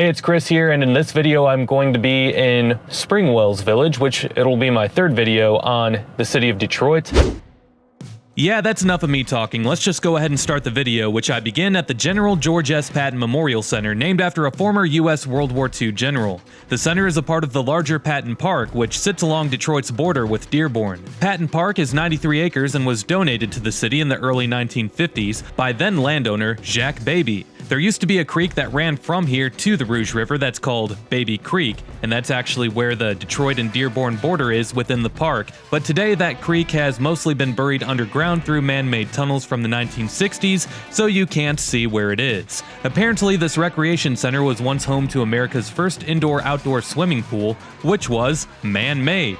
Hey, it's Chris here, and in this video I'm going to be in Springwells Village, which it'll be my third video on the city of Detroit. Yeah, that's enough of me talking. Let's just go ahead and start the video, which I begin at the General George S. Patton Memorial Center, named after a former U.S. World War II general. The center is a part of the larger Patton Park, which sits along Detroit's border with Dearborn. Patton Park is 93 acres and was donated to the city in the early 1950s by then landowner Jacques Baby. There used to be a creek that ran from here to the Rouge River that's called Baby Creek, and that's actually where the Detroit and Dearborn border is within the park. But today that creek has mostly been buried underground through man-made tunnels from the 1960s, so you can't see where it is. Apparently this recreation center was once home to America's first indoor-outdoor swimming pool, which was man-made.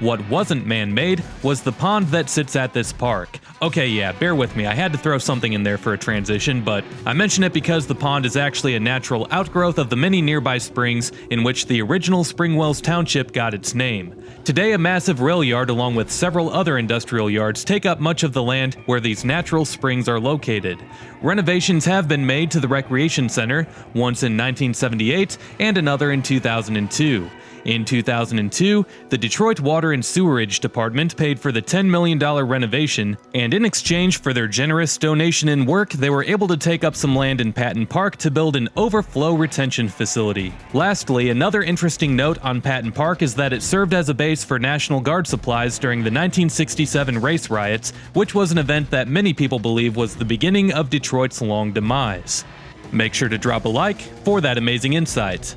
What wasn't man-made was the pond that sits at this park. Okay, yeah, bear with me, I had to throw something in there for a transition, but I mention it because the pond is actually a natural outgrowth of the many nearby springs in which the original Springwells Township got its name. Today, a massive rail yard along with several other industrial yards take up much of the land where these natural springs are located. Renovations have been made to the recreation center, once in 1978 and another in 2002. In 2002, the Detroit Water and Sewerage Department paid for the $10 million renovation, and in exchange for their generous donation and work, they were able to take up some land in Patton Park to build an overflow retention facility. Lastly, another interesting note on Patton Park is that it served as a base for National Guard supplies during the 1967 race riots, which was an event that many people believe was the beginning of Detroit's long demise. Make sure to drop a like for that amazing insight.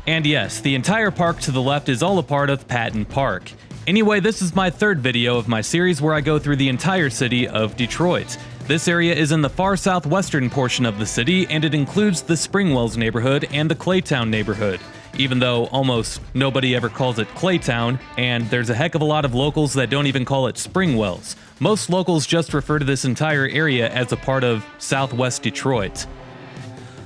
And yes, the entire park to the left is all a part of Patton Park. Anyway, this is my third video of my series where I go through the entire city of Detroit. This area is in the far southwestern portion of the city, and it includes the Springwells neighborhood and the Claytown neighborhood. Even though almost nobody ever calls it Claytown, and there's a heck of a lot of locals that don't even call it Springwells. Most locals just refer to this entire area as a part of Southwest Detroit.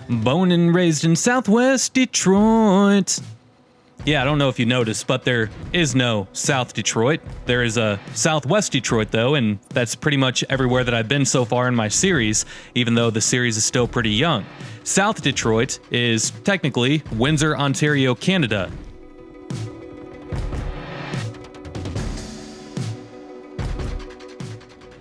Born and raised in Southwest Detroit. Yeah, I don't know if you noticed, but there is no South Detroit. There is a Southwest Detroit, though, and that's pretty much everywhere that I've been so far in my series, even though the series is still pretty young. South Detroit is technically Windsor, Ontario, Canada.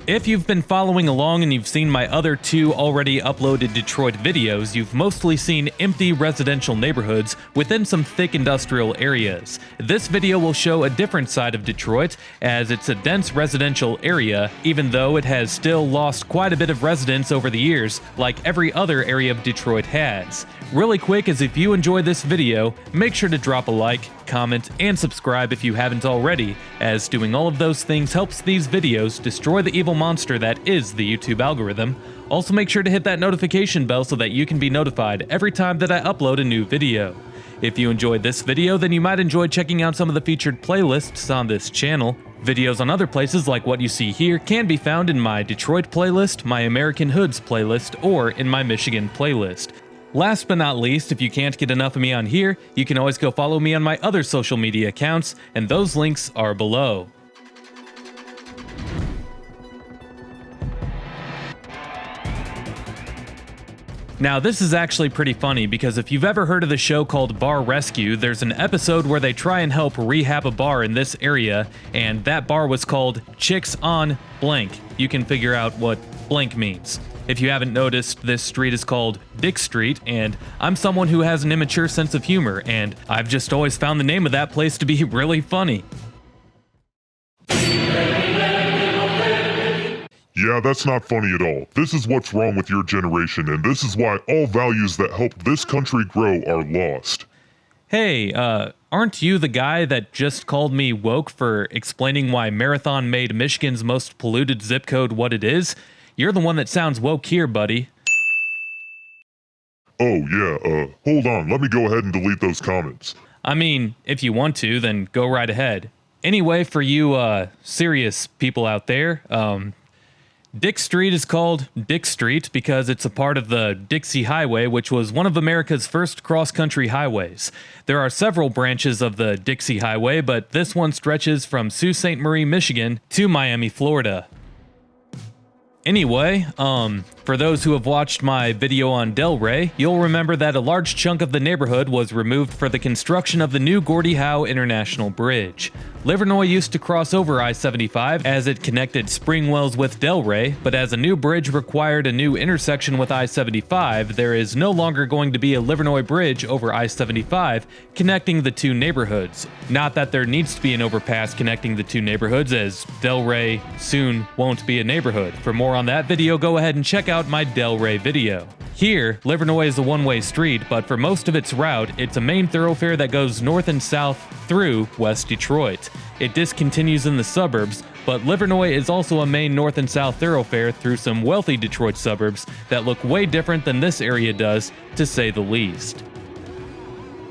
If you've been following along and you've seen my other two already uploaded Detroit videos, you've mostly seen empty residential neighborhoods within some thick industrial areas. This video will show a different side of Detroit, as it's a dense residential area, even though it has still lost quite a bit of residents over the years, like every other area of Detroit has. Really quick, as if you enjoy this video, make sure to drop a like, comment, and subscribe if you haven't already, as doing all of those things helps these videos destroy the evil monster that is the YouTube algorithm. Also make sure to hit that notification bell so that you can be notified every time that I upload a new video. If you enjoyed this video, then you might enjoy checking out some of the featured playlists on this channel. Videos on other places like what you see here can be found in my Detroit playlist, my American Hoods playlist, or in my Michigan playlist. Last but not least, if you can't get enough of me on here, you can always go follow me on my other social media accounts, and those links are below. Now this is actually pretty funny because if you've ever heard of the show called Bar Rescue, there's an episode where they try and help rehab a bar in this area, and that bar was called Chicks on Blank. You can figure out what blank means. If you haven't noticed, this street is called Dix Street, and I'm someone who has an immature sense of humor, and I've just always found the name of that place to be really funny. Yeah, that's not funny at all. This is what's wrong with your generation, and this is why all values that help this country grow are lost. Hey, aren't you the guy that just called me woke for explaining why Marathon made Michigan's most polluted zip code what it is? You're the one that sounds woke here, buddy. Oh yeah, hold on, let me go ahead and delete those comments. I mean, if you want to, then go right ahead. Anyway, for you, serious people out there, Dix Street is called Dix Street because it's a part of the Dixie Highway, which was one of America's first cross-country highways. There are several branches of the Dixie Highway, but this one stretches from Sault Ste. Marie, Michigan to Miami, Florida. Anyway, For those who have watched my video on Delray, you'll remember that a large chunk of the neighborhood was removed for the construction of the new Gordie Howe International Bridge. Livernois used to cross over I-75 as it connected Springwells with Delray, but as a new bridge required a new intersection with I-75, there is no longer going to be a Livernois bridge over I-75 connecting the two neighborhoods. Not that there needs to be an overpass connecting the two neighborhoods, as Delray soon won't be a neighborhood. For more on that video, go ahead and check out my Delray video. Here, Livernois is a one-way street, but for most of its route, it's a main thoroughfare that goes north and south through West Detroit. It discontinues in the suburbs, but Livernois is also a main north and south thoroughfare through some wealthy Detroit suburbs that look way different than this area does, to say the least.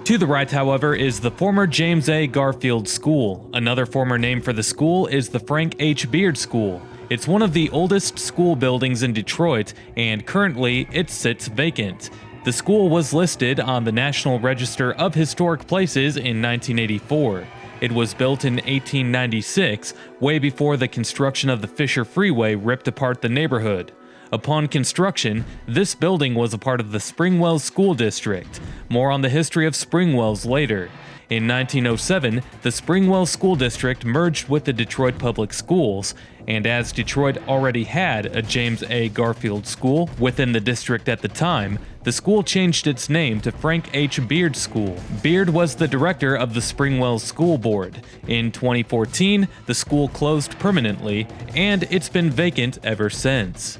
To the right, however, is the former James A. Garfield School. Another former name for the school is the Frank H. Beard School. It's one of the oldest school buildings in Detroit, and currently it sits vacant. The school was listed on the National Register of Historic Places in 1984. It was built in 1896, way before the construction of the Fisher Freeway ripped apart the neighborhood. Upon construction, this building was a part of the Springwells School District. More on the history of Springwells later. In 1907, the Springwells School District merged with the Detroit Public Schools, and as Detroit already had a James A. Garfield School within the district at the time, the school changed its name to Frank H. Beard School. Beard was the director of the Springwells School Board. In 2014, the school closed permanently, and it's been vacant ever since.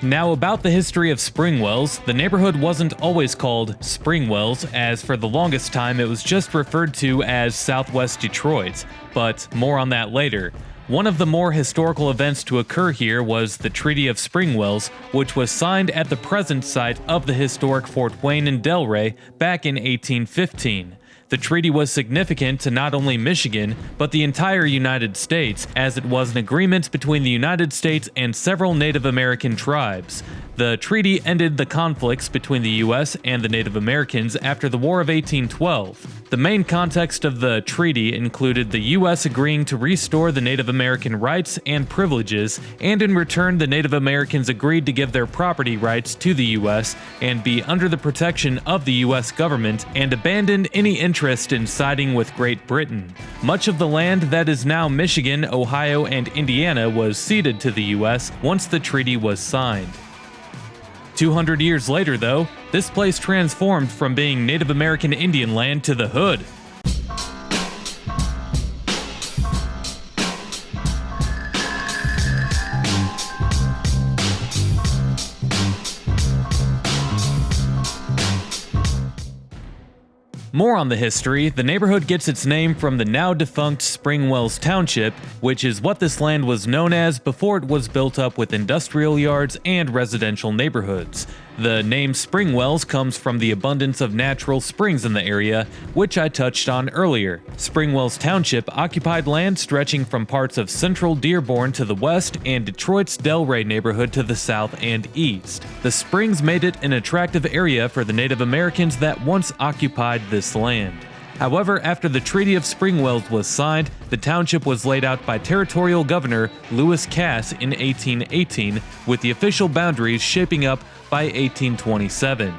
Now about the history of Springwells, the neighborhood wasn't always called Springwells, as for the longest time it was just referred to as Southwest Detroit, but more on that later. One of the more historical events to occur here was the Treaty of Springwells, which was signed at the present site of the historic Fort Wayne in Delray back in 1815. The treaty was significant to not only Michigan, but the entire United States, as it was an agreement between the United States and several Native American tribes. The treaty ended the conflicts between the U.S. and the Native Americans after the War of 1812. The main context of the treaty included the U.S. agreeing to restore the Native American rights and privileges, and in return the Native Americans agreed to give their property rights to the U.S. and be under the protection of the U.S. government and abandon any interest in siding with Great Britain. Much of the land that is now Michigan, Ohio, and Indiana was ceded to the U.S. once the treaty was signed. 200 years later, though, this place transformed from being Native American Indian land to the hood. More on the history, the neighborhood gets its name from the now defunct Springwells Township, which is what this land was known as before it was built up with industrial yards and residential neighborhoods. The name Springwells comes from the abundance of natural springs in the area, which I touched on earlier. Springwells Township occupied land stretching from parts of central Dearborn to the west and Detroit's Delray neighborhood to the south and east. The springs made it an attractive area for the Native Americans that once occupied this land. However, after the Treaty of Springwells was signed, the township was laid out by Territorial Governor Lewis Cass in 1818, with the official boundaries shaping up by 1827.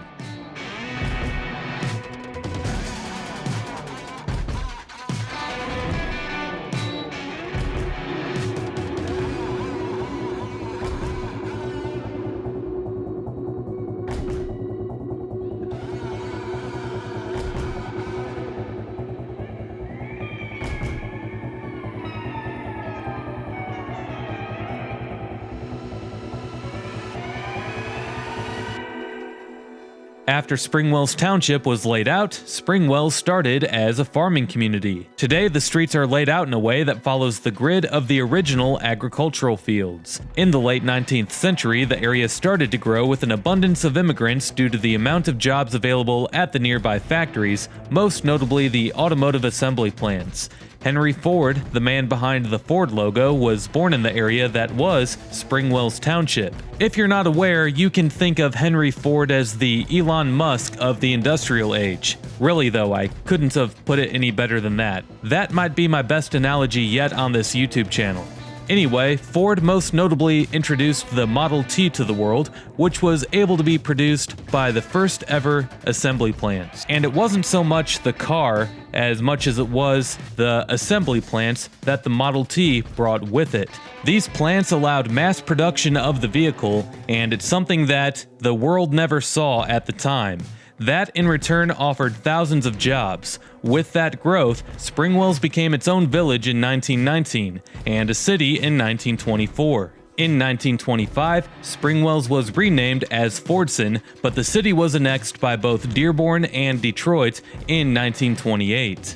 After Springwells Township was laid out, Springwells started as a farming community. Today, the streets are laid out in a way that follows the grid of the original agricultural fields. In the late 19th century, the area started to grow with an abundance of immigrants due to the amount of jobs available at the nearby factories, most notably the automotive assembly plants. Henry Ford, the man behind the Ford logo, was born in the area that was Springwells Township. If you're not aware, you can think of Henry Ford as the Elon Musk of the industrial age. Really though, I couldn't have put it any better than that. That might be my best analogy yet on this YouTube channel. Anyway, Ford most notably introduced the Model T to the world, which was able to be produced by the first ever assembly plants. And it wasn't so much the car as much as it was the assembly plants that the Model T brought with it. These plants allowed mass production of the vehicle, and it's something that the world never saw at the time. That in return offered thousands of jobs. With that growth, Springwells became its own village in 1919 and a city in 1924. In 1925, Springwells was renamed as Fordson, but the city was annexed by both Dearborn and Detroit in 1928.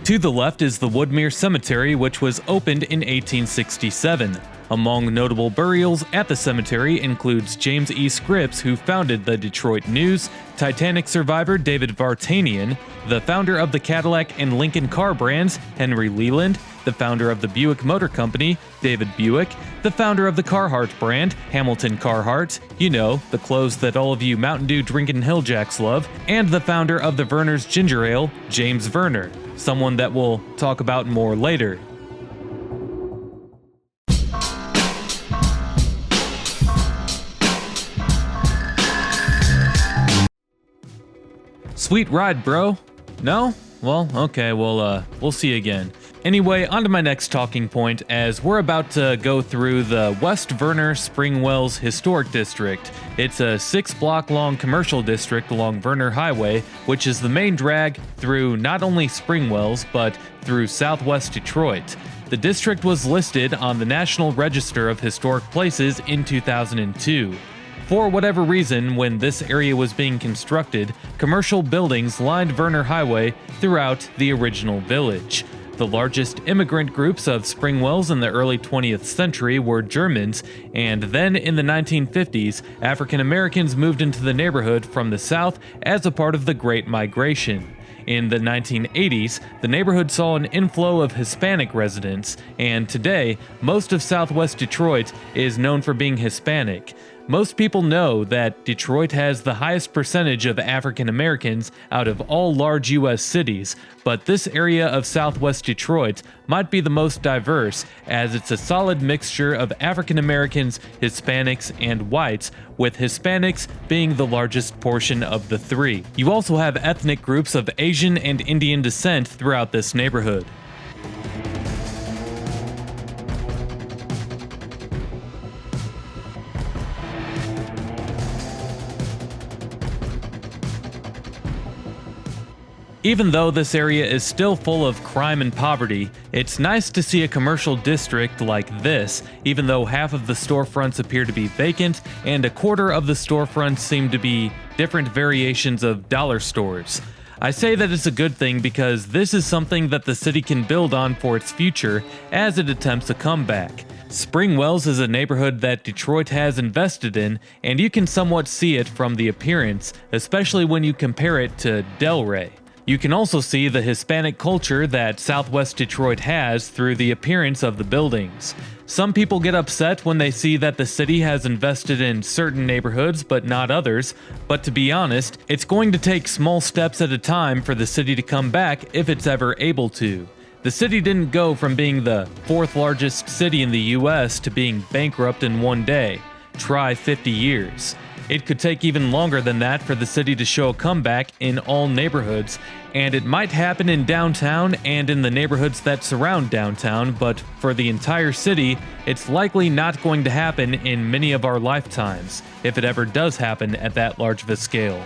To the left is the Woodmere Cemetery, which was opened in 1867. Among notable burials at the cemetery includes James E. Scripps, who founded the Detroit News, Titanic survivor David Vartanian, the founder of the Cadillac and Lincoln car brands, Henry Leland, the founder of the Buick Motor Company, David Buick, the founder of the Carhartt brand, Hamilton Carhartt, you know, the clothes that all of you Mountain Dew drinking Hilljacks love, and the founder of the Vernor's Ginger Ale, James Vernor, someone that we'll talk about more later. Sweet ride, bro. No? Well, okay, we'll see you again. Anyway, on to my next talking point, as we're about to go through the West Vernor Springwells Historic District. It's a 6-block-long commercial district along Vernor Highway, which is the main drag through not only Springwells, but through southwest Detroit. The district was listed on the National Register of Historic Places in 2002. For whatever reason, when this area was being constructed, commercial buildings lined Vernor Highway throughout the original village. The largest immigrant groups of Springwells in the early 20th century were Germans, and then in the 1950s, African Americans moved into the neighborhood from the South as a part of the Great Migration. In the 1980s, the neighborhood saw an inflow of Hispanic residents, and today, most of southwest Detroit is known for being Hispanic. Most people know that Detroit has the highest percentage of African Americans out of all large U.S. cities, but this area of southwest Detroit might be the most diverse, as it's a solid mixture of African Americans, Hispanics, and whites, with Hispanics being the largest portion of the three. You also have ethnic groups of Asian and Indian descent throughout this neighborhood. Even though this area is still full of crime and poverty, it's nice to see a commercial district like this, even though half of the storefronts appear to be vacant and a quarter of the storefronts seem to be different variations of dollar stores. I say that it's a good thing because this is something that the city can build on for its future as it attempts a comeback. Springwells is a neighborhood that Detroit has invested in, and you can somewhat see it from the appearance, especially when you compare it to Delray. You can also see the Hispanic culture that Southwest Detroit has through the appearance of the buildings. Some people get upset when they see that the city has invested in certain neighborhoods but not others, but to be honest, it's going to take small steps at a time for the city to come back if it's ever able to. The city didn't go from being the 4th largest city in the US to being bankrupt in one day. Try 50 years. It could take even longer than that for the city to show a comeback in all neighborhoods, and it might happen in downtown and in the neighborhoods that surround downtown, but for the entire city, it's likely not going to happen in many of our lifetimes, if it ever does happen at that large of a scale.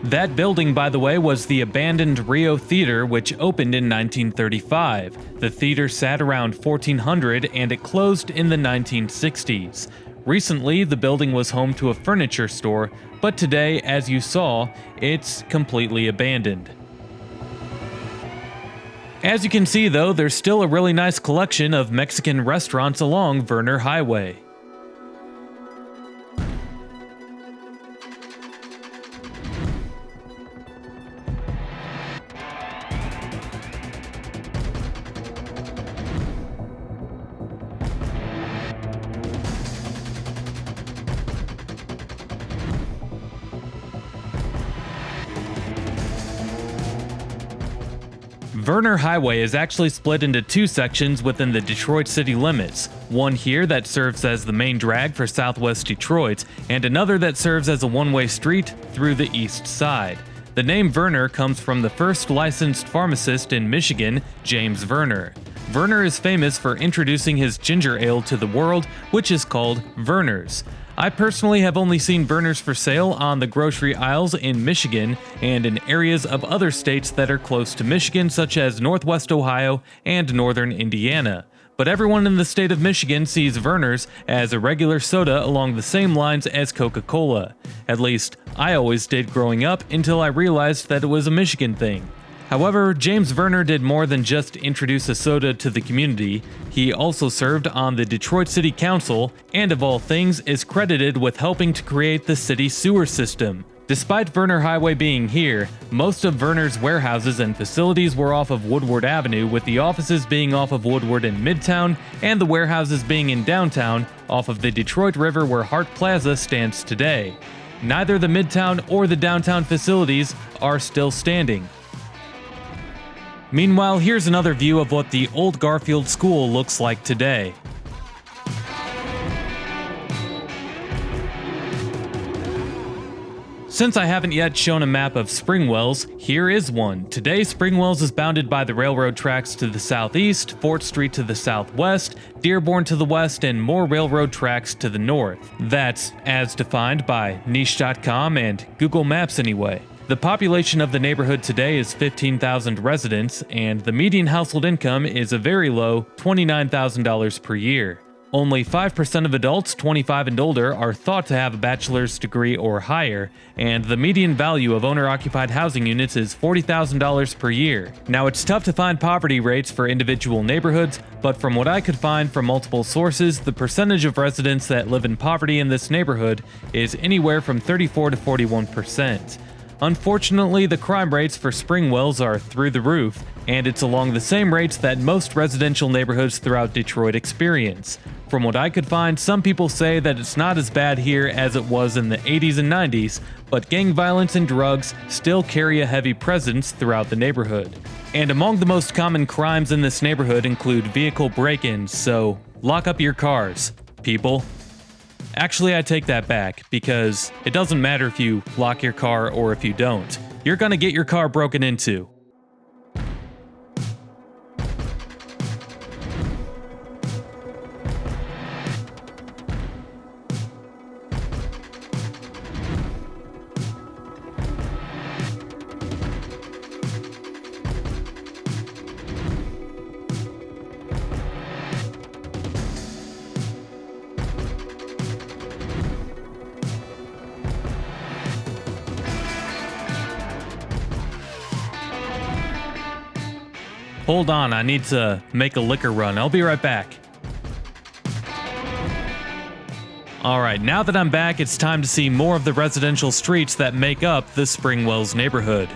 That building, by the way, was the abandoned Rio Theater, which opened in 1935. The theater sat around 1400 and it closed in the 1960s. Recently, the building was home to a furniture store, but today, as you saw, it's completely abandoned. As you can see though, there's still a really nice collection of Mexican restaurants along Vernor Highway. Vernor Highway is actually split into two sections within the Detroit city limits, one here that serves as the main drag for southwest Detroit, and another that serves as a one-way street through the east side. The name Vernor comes from the first licensed pharmacist in Michigan, James Vernor. Vernor is famous for introducing his ginger ale to the world, which is called Vernors. I personally have only seen Vernors for sale on the grocery aisles in Michigan and in areas of other states that are close to Michigan, such as Northwest Ohio and Northern Indiana. But everyone in the state of Michigan sees Vernors as a regular soda along the same lines as Coca-Cola. At least, I always did growing up until I realized that it was a Michigan thing. However, James Vernor did more than just introduce a soda to the community. He also served on the Detroit City Council, and of all things, is credited with helping to create the city sewer system. Despite Vernor Highway being here, most of Vernor's warehouses and facilities were off of Woodward Avenue, with the offices being off of Woodward in Midtown, and the warehouses being in downtown, off of the Detroit River where Hart Plaza stands today. Neither the Midtown or the downtown facilities are still standing. Meanwhile, here's another view of what the old Garfield school looks like today. Since I haven't yet shown a map of Springwells, here is one. Today, Springwells is bounded by the railroad tracks to the southeast, Fort Street to the southwest, Dearborn to the west, and more railroad tracks to the north. That's as defined by niche.com and Google Maps anyway. The population of the neighborhood today is 15,000 residents, and the median household income is a very low $29,000 per year. Only 5% of adults 25 and older are thought to have a bachelor's degree or higher, and the median value of owner-occupied housing units is $40,000 per year. Now, it's tough to find poverty rates for individual neighborhoods, but from what I could find from multiple sources, the percentage of residents that live in poverty in this neighborhood is anywhere from 34 to 41%. Unfortunately, the crime rates for Springwells are through the roof, and it's along the same rates that most residential neighborhoods throughout Detroit experience. From what I could find, some people say that it's not as bad here as it was in the 80s and 90s, but gang violence and drugs still carry a heavy presence throughout the neighborhood. And among the most common crimes in this neighborhood include vehicle break-ins, so lock up your cars, people. Actually, I take that back, because it doesn't matter if you lock your car or if you don't. You're gonna get your car broken into. Hold on, I need to make a liquor run. I'll be right back. Alright, now that I'm back, it's time to see more of the residential streets that make up the Springwells neighborhood.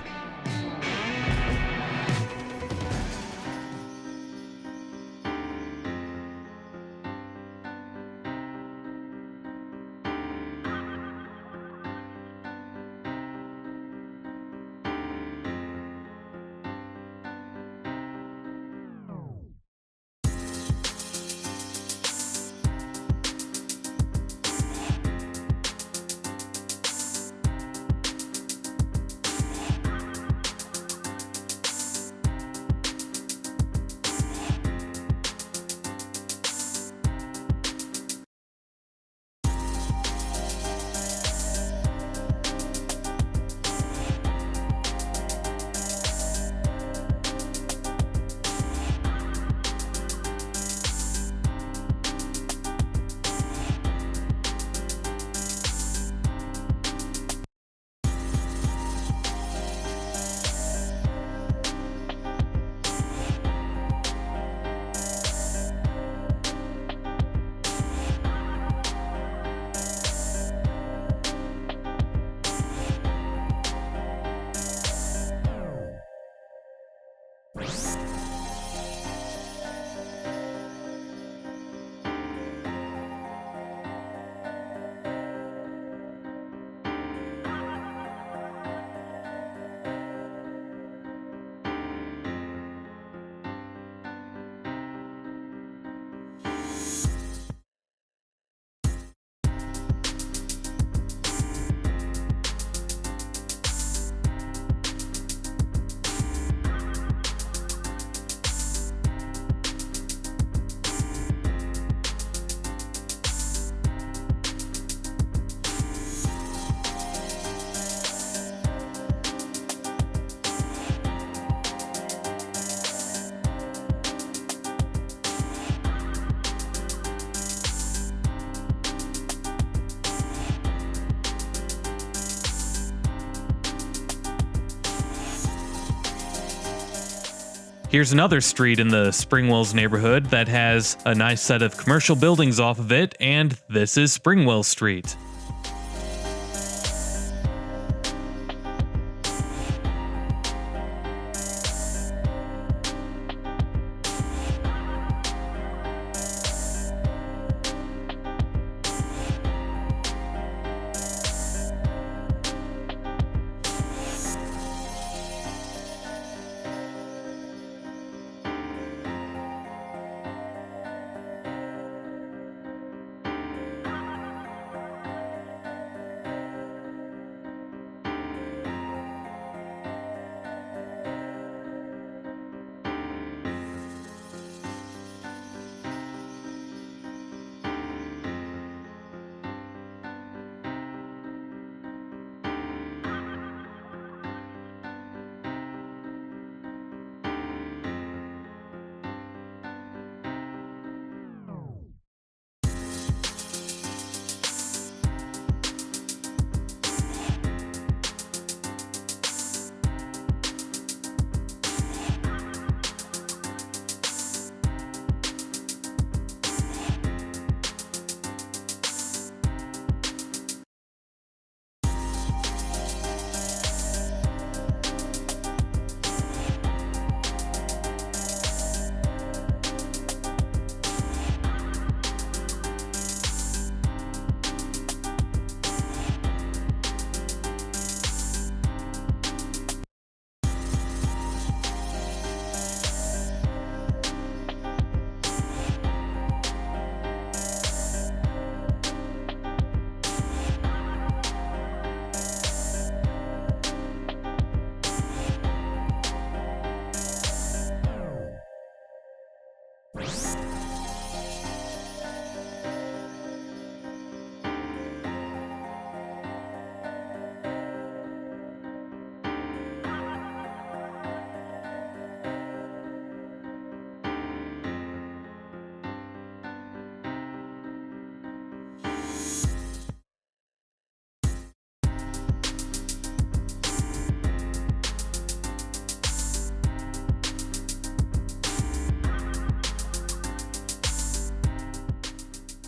Here's another street in the Springwells neighborhood that has a nice set of commercial buildings off of it, and this is Springwells Street.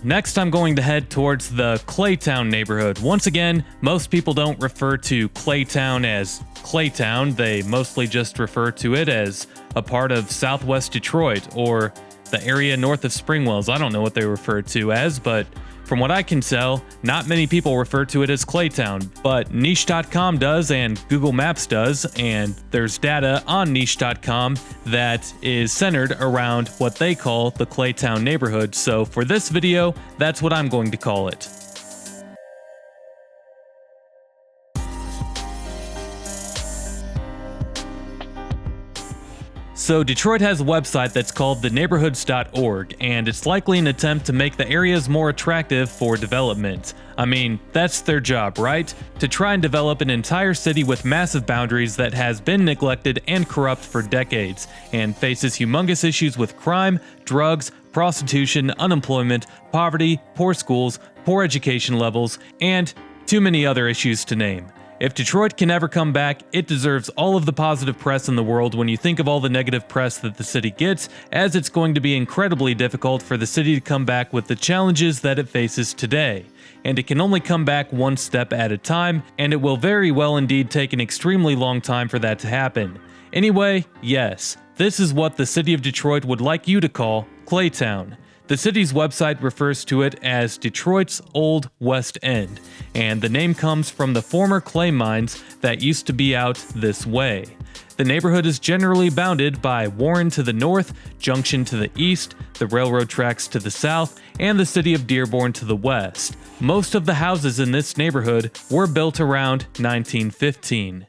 Next, I'm going to head towards the Claytown neighborhood. Once again, most people don't refer to Claytown as Claytown. They mostly just refer to it as a part of Southwest Detroit or the area north of Springwells. I don't know what they refer to as, but from what I can tell, not many people refer to it as Claytown, but niche.com does and Google Maps does, and there's data on niche.com that is centered around what they call the Claytown neighborhood. So for this video, that's what I'm going to call it. So Detroit has a website that's called theneighborhoods.org, and it's likely an attempt to make the areas more attractive for development. I mean, that's their job, right? To try and develop an entire city with massive boundaries that has been neglected and corrupt for decades, and faces humongous issues with crime, drugs, prostitution, unemployment, poverty, poor schools, poor education levels, and too many other issues to name. If Detroit can ever come back, it deserves all of the positive press in the world when you think of all the negative press that the city gets, as it's going to be incredibly difficult for the city to come back with the challenges that it faces today. And it can only come back one step at a time, and it will very well indeed take an extremely long time for that to happen. Anyway, yes, this is what the city of Detroit would like you to call Claytown. The city's website refers to it as Detroit's Old West End, and the name comes from the former clay mines that used to be out this way. The neighborhood is generally bounded by Warren to the north, Junction to the east, the railroad tracks to the south, and the city of Dearborn to the west. Most of the houses in this neighborhood were built around 1915.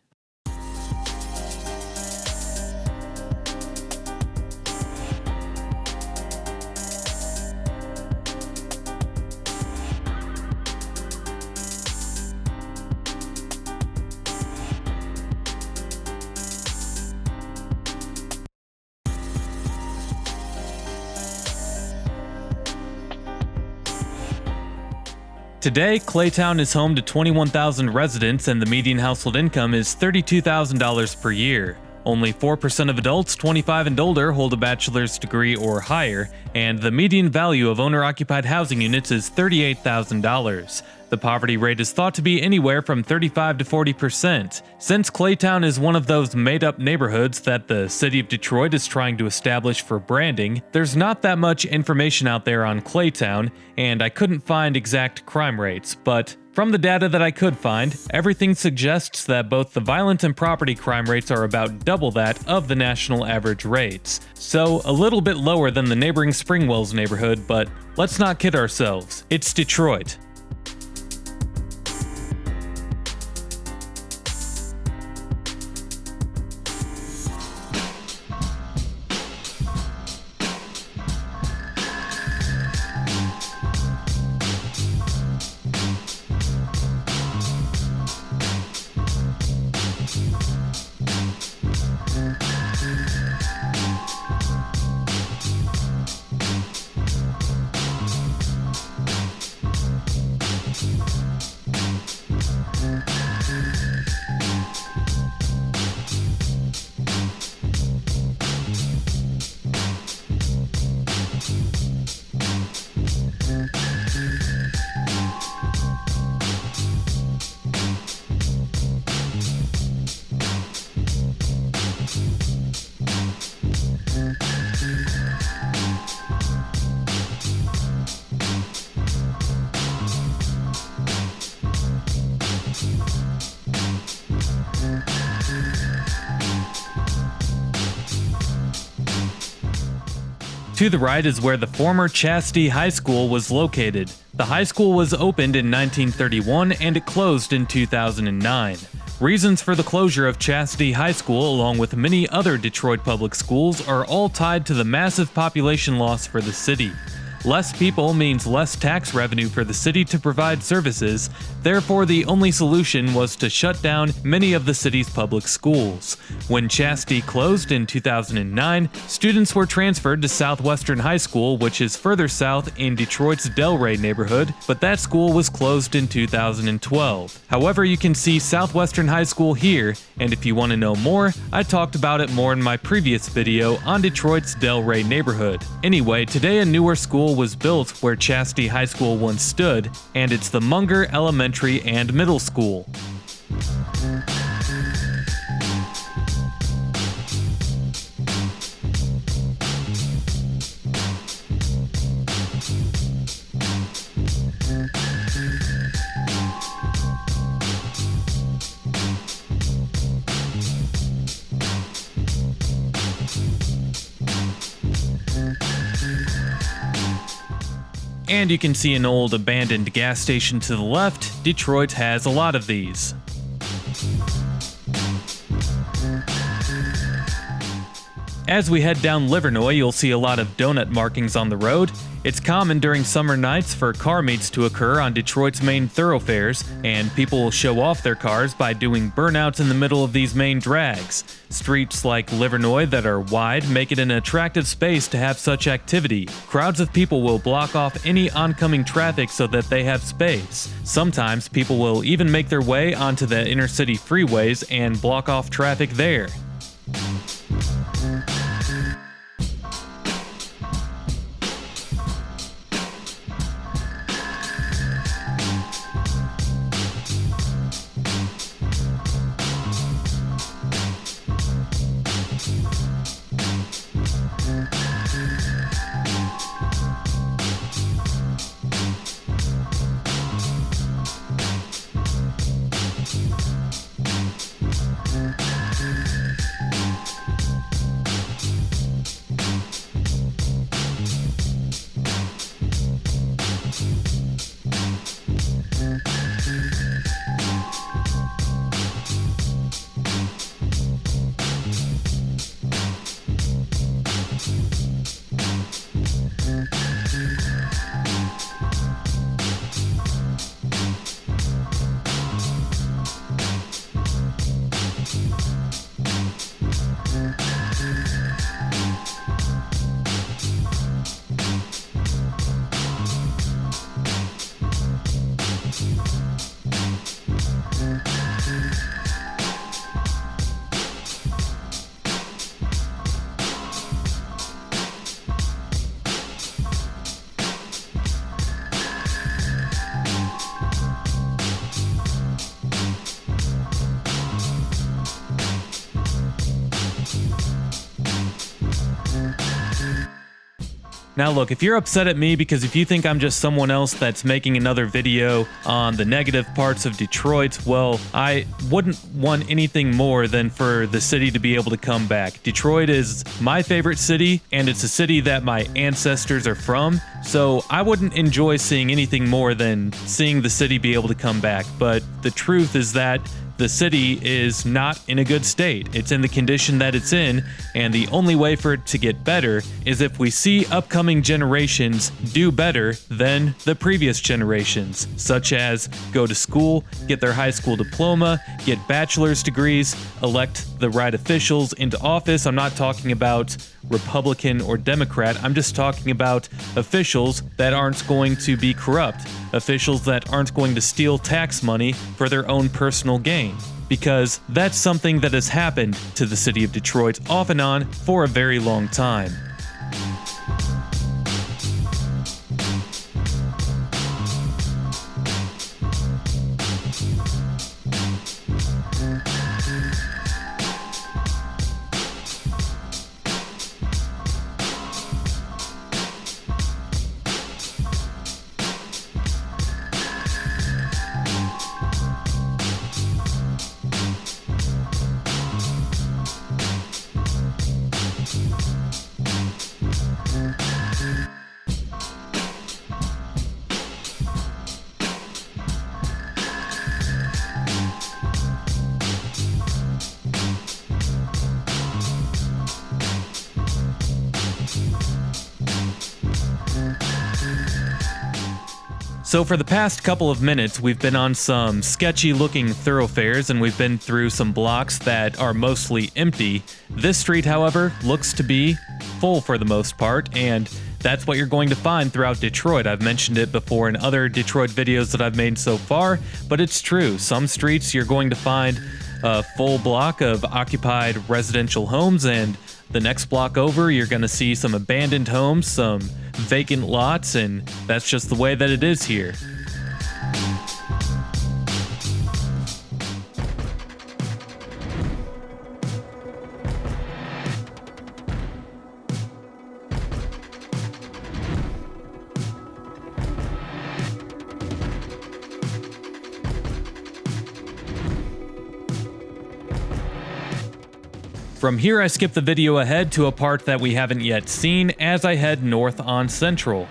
Today, Claytown is home to 21,000 residents and the median household income is $32,000 per year. Only 4% of adults 25 and older hold a bachelor's degree or higher, and the median value of owner-occupied housing units is $38,000. The poverty rate is thought to be anywhere from 35 to 40%. Since Claytown is one of those made-up neighborhoods that the city of Detroit is trying to establish for branding, there's not that much information out there on Claytown, and I couldn't find exact crime rates, but from the data that I could find, everything suggests that both the violent and property crime rates are about double that of the national average rates. So, a little bit lower than the neighboring Springwells neighborhood, but let's not kid ourselves. It's Detroit. To the right is where the former Chastity High School was located. The high school was opened in 1931 and it closed in 2009. Reasons for the closure of Chastity High School, along with many other Detroit public schools, are all tied to the massive population loss for the city. Less people means less tax revenue for the city to provide services, therefore the only solution was to shut down many of the city's public schools. When Chastity closed in 2009, students were transferred to Southwestern High School, which is further south in Detroit's Delray neighborhood, but that school was closed in 2012. However, you can see Southwestern High School here, and if you want to know more, I talked about it more in my previous video on Detroit's Delray neighborhood. Anyway, today a newer school was built where Chastity High School once stood, and it's the Munger Elementary and Middle School. And you can see an old abandoned gas station to the left. Detroit has a lot of these. As we head down Livernois, you'll see a lot of donut markings on the road. It's common during summer nights for car meets to occur on Detroit's main thoroughfares, and people will show off their cars by doing burnouts in the middle of these main drags. Streets like Livernois that are wide make it an attractive space to have such activity. Crowds of people will block off any oncoming traffic so that they have space. Sometimes people will even make their way onto the inner city freeways and block off traffic there. Now look, if you're upset at me because if you think I'm just someone else that's making another video on the negative parts of Detroit, well, I wouldn't want anything more than for the city to be able to come back. Detroit is my favorite city, and it's a city that my ancestors are from, so I wouldn't enjoy seeing anything more than seeing the city be able to come back. But the truth is that the city is not in a good state. It's in the condition that it's in, and the only way for it to get better is if we see upcoming generations do better than the previous generations, such as go to school, get their high school diploma, get bachelor's degrees, elect the right officials into office. I'm not talking about Republican or Democrat. I'm just talking about officials that aren't going to be corrupt, officials that aren't going to steal tax money for their own personal gain. Because that's something that has happened to the city of Detroit off and on for a very long time. So for the past couple of minutes, we've been on some sketchy looking thoroughfares and we've been through some blocks that are mostly empty. This street, however, looks to be full for the most part, and that's what you're going to find throughout Detroit. I've mentioned it before in other Detroit videos that I've made so far, but it's true. Some streets you're going to find a full block of occupied residential homes, and the next block over, you're going to see some abandoned homes, some vacant lots, and that's just the way that it is here. From here, I skip the video ahead to a part that we haven't yet seen as I head north on Central.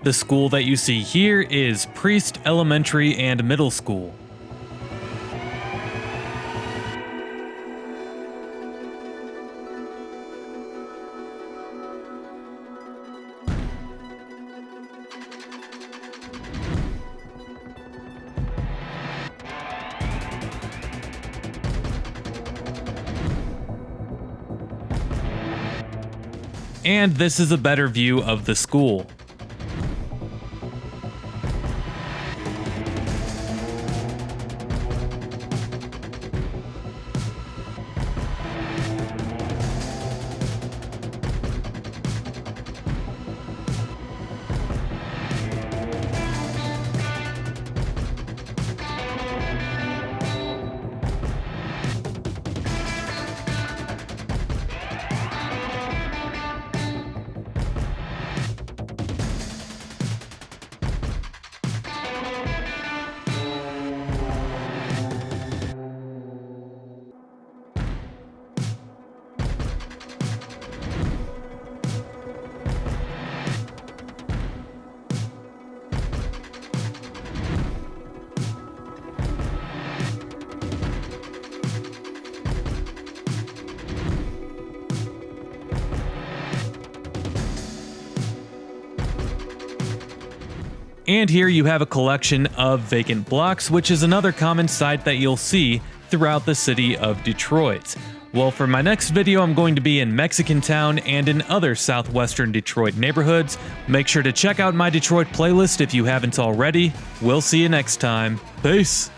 The school that you see here is Priest Elementary and Middle School. And this is a better view of the school. And here you have a collection of vacant blocks, which is another common sight that you'll see throughout the city of Detroit. Well, for my next video, I'm going to be in Mexican Town and in other southwestern Detroit neighborhoods. Make sure to check out my Detroit playlist if you haven't already. We'll see you next time. Peace!